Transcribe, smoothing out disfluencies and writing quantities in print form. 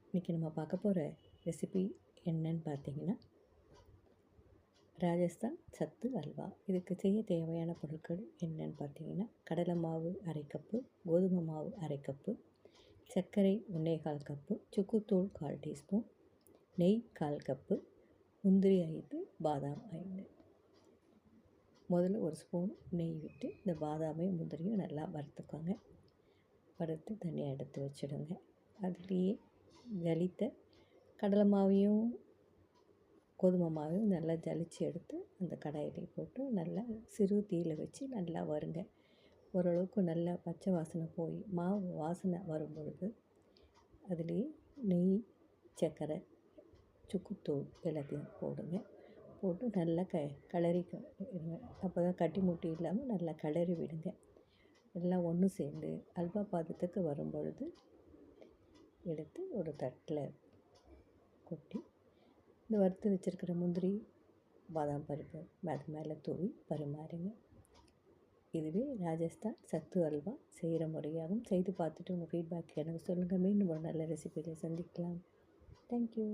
இன்றைக்கி நம்ம பார்க்க போகிற ரெசிபி என்னன்னு பார்த்தீங்கன்னா, ராஜஸ்தான் சத்து அல்வா. இதுக்கு செய்ய தேவையான பொருட்கள் என்னன்னு பார்த்தீங்கன்னா, கடலை மாவு அரை கப்பு, கோதுமை மாவு அரை கப்பு, சர்க்கரை 1 கப்பு, சுக்குத்தூள் 1/4 டீஸ்பூன், நெய் 1/4 கப்பு, முந்திரி 5, பாதாம் 5. முதல்ல ஒரு ஸ்பூன் நெய் விட்டு இந்த பாதாமையும் முந்திரியும் நல்லா வறுத்துக்கோங்க. வறுத்து தனியாக எடுத்து வச்சுடுங்க. அதுலேயே ஜலித்த கடலை மாவையும் கோதுமை மாவையும் நல்லா ஜலித்து எடுத்து அந்த கடாயிலே போட்டு நல்லா சிறு தீயில் வச்சு நல்லா வறுங்க. ஓரளவுக்கு நல்லா பச்சை வாசனை போய் மாவு வாசனை வரும் பொழுது அதுலேயே நெய், சர்க்கரை, சுக்குத்தூள் எல்லாத்தையும் போடுங்க. போட்டு நல்லா கிளறி விடுங்க. அப்போ தான் கட்டி முட்டி இல்லாமல் நல்லா கிளறி விடுங்க. எல்லாம் ஒன்று சேர்ந்து அல்வா பாதத்துக்கு வரும் பொழுது எடுத்து ஒரு தட்டில் கொட்டி இந்த வறுத்து வச்சுருக்கிற முந்திரி, பாதாம் பருப்பு அது மேலே தூவி பரிமாறுங்க. இதுவே ராஜஸ்தான் சத்து அல்வா செய்கிற முறையாகும். செய்து பார்த்துட்டு உங்கள் ஃபீட்பேக் எனக்கு சொல்லுங்கள். மீண்டும் ஒரு நல்ல ரெசிபியில் சந்திக்கலாம். தேங்க்யூ.